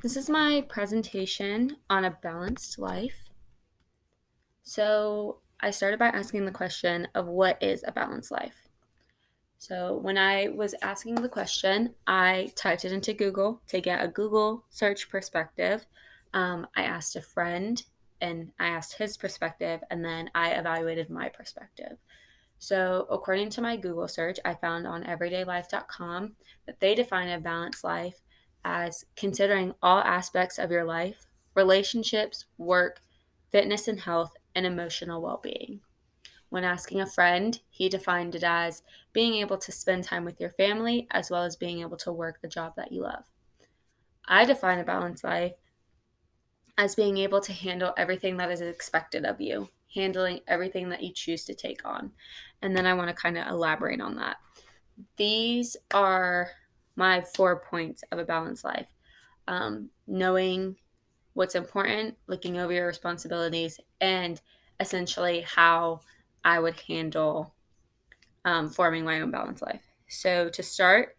This is my presentation on a balanced life. So, I started by asking the question of what is a balanced life? So, when I was asking the question, I typed it into Google to get a Google search perspective. I asked a friend and I asked his perspective, and then I evaluated my perspective. So, according to my Google search, I found on everydaylife.com that they define a balanced life as considering all aspects of your life, relationships, work, fitness and health, and emotional well being. When asking a friend, he defined it as being able to spend time with your family as well as being able to work the job that you love. I define a balanced life as being able to handle everything that is expected of you, handling everything that you choose to take on. And then I want to kind of elaborate on that. These are my 4 points of a balanced life. Knowing what's important, looking over your responsibilities, and essentially how I would handle forming my own balanced life. So, to start,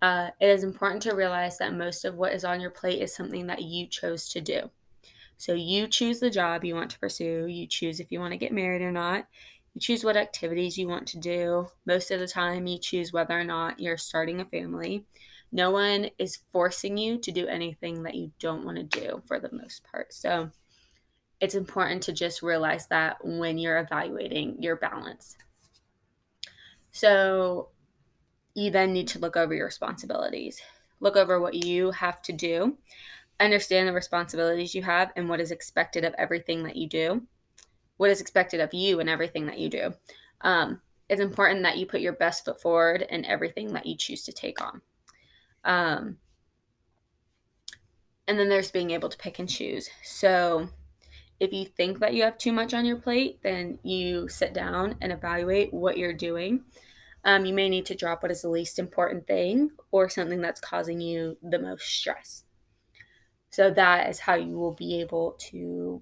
it is important to realize that most of what is on your plate is something that you chose to do. So you choose the job you want to pursue, you choose if you want to get married or not, you choose what activities you want to do. Most of the time, you choose whether or not you're starting a family. No one is forcing you to do anything that you don't want to do for the most part. So it's important to just realize that when you're evaluating your balance. So you then need to look over your responsibilities, look over what you have to do, understand the responsibilities you have and what is expected of everything that you do, what is expected of you and everything that you do. It's important that you put your best foot forward in everything that you choose to take on. Um, and then there's being able to pick and choose. So if you think that you have too much on your plate, then you sit down and evaluate what you're doing. You may need to drop what is the least important thing or something that's causing you the most stress. So that is how you will be able to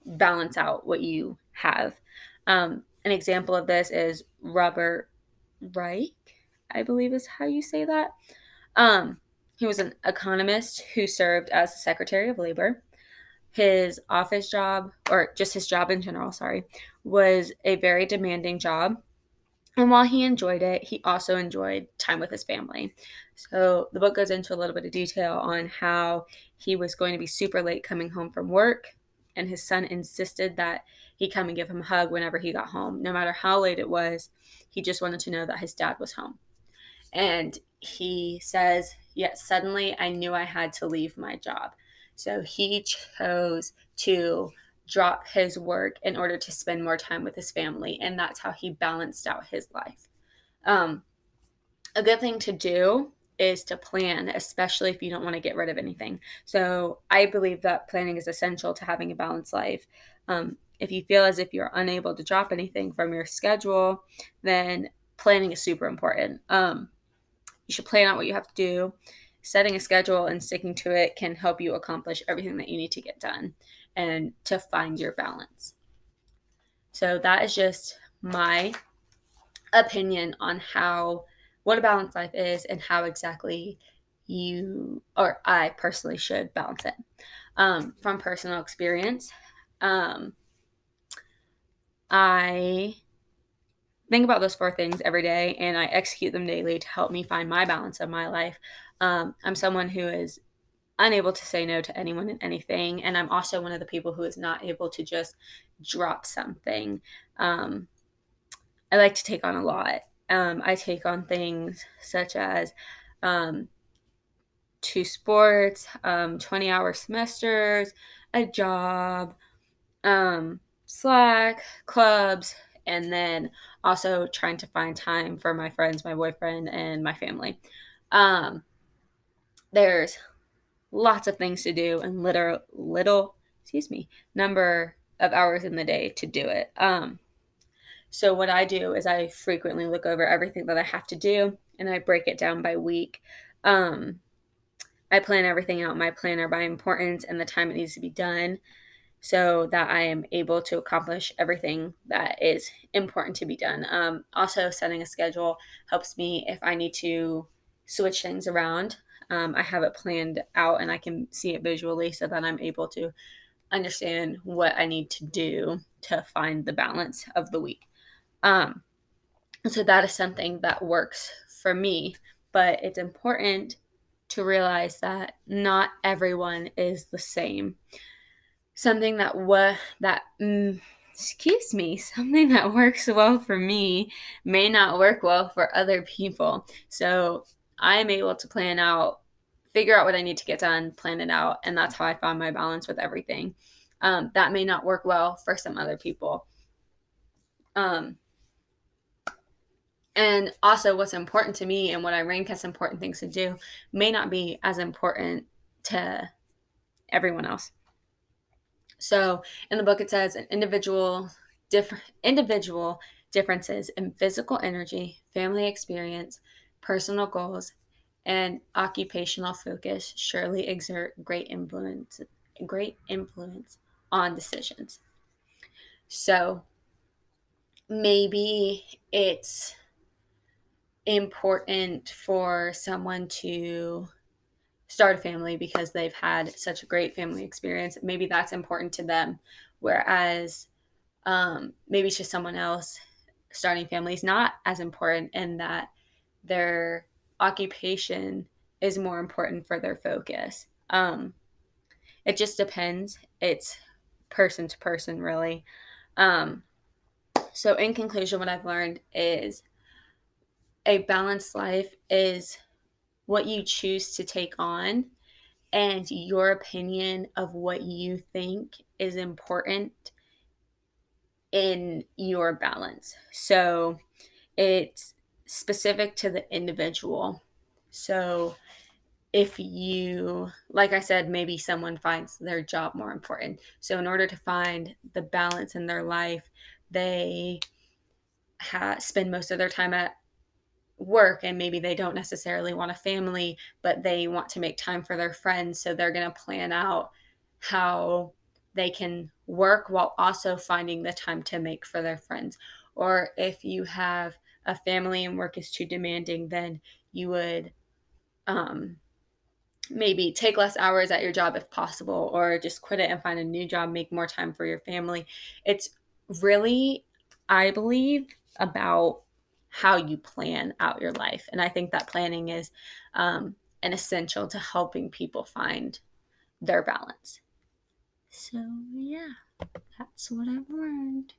balance out what you have. An example of this is Robert Reich, I believe is how you say that. Um, he was an economist who served as the Secretary of Labor. His office job, or just his job in general, sorry, was a very demanding job. And while he enjoyed it, he also enjoyed time with his family. So the book goes into a little bit of detail on how he was going to be super late coming home from work, and his son insisted that he come and give him a hug whenever he got home. No matter how late it was, he just wanted to know that his dad was home. And he says, yet suddenly I knew I had to leave my job. So he chose to drop his work in order to spend more time with his family. And that's how he balanced out his life. Um, a good thing to do is to plan, especially if you don't want to get rid of anything. So I believe that planning is essential to having a balanced life. If you feel as if you're unable to drop anything from your schedule, then planning is super important. You should plan out what you have to do. Setting a schedule and sticking to it can help you accomplish everything that you need to get done and to find your balance. So that is just my opinion on how what a balanced life is and how exactly you or I personally should balance it. From personal experience, um, I think about those four things every day and I execute them daily to help me find my balance of my life. I'm someone who is unable to say no to anyone and anything. And I'm also one of the people who is not able to just drop something. Um, I like to take on a lot. I take on things such as um, two sports, 20-hour semesters, a job, Slack, clubs, and then also trying to find time for my friends, my boyfriend, and my family. Um, there's lots of things to do and little number of hours in the day to do it. So what I do is I frequently look over everything that I have to do and I break it down by week. um, I plan everything out in my planner by importance and the time it needs to be done so that I am able to accomplish everything that is important to be done. Also, setting a schedule helps me if I need to switch things around. I have it planned out and I can see it visually so that I'm able to understand what I need to do to find the balance of the week. Um, so that is something that works for me, but it's important to realize that not everyone is the same. Something that something that works well for me may not work well for other people. So I'm able to figure out what I need to get done, plan it out, and that's how I find my balance with everything. That may not work well for some other people. Um, and also, what's important to me and what I rank as important things to do may not be as important to everyone else. So in the book, it says individual differences in physical energy, family experience, personal goals, and occupational focus surely exert great influence on decisions. So maybe it's important for someone to start a family because they've had such a great family experience. Maybe that's important to them. Whereas maybe to someone else, starting family is not as important, and that their occupation is more important for their focus. It just depends. It's person to person, really. Um, so, in conclusion, what I've learned is a balanced life is what you choose to take on and your opinion of what you think is important in your balance. So it's specific to the individual. So if you, like I said, maybe someone finds their job more important. So in order to find the balance in their life, they spend most of their time at work, and maybe they don't necessarily want a family, but they want to make time for their friends. So they're going to plan out how they can work while also finding the time to make for their friends. Or if you have a family and work is too demanding, then you would maybe take less hours at your job if possible, or just quit it and find a new job, make more time for your family. It's really, I believe, about how you plan out your life. And I think that planning is an essential to helping people find their balance. So, yeah, that's what I've learned.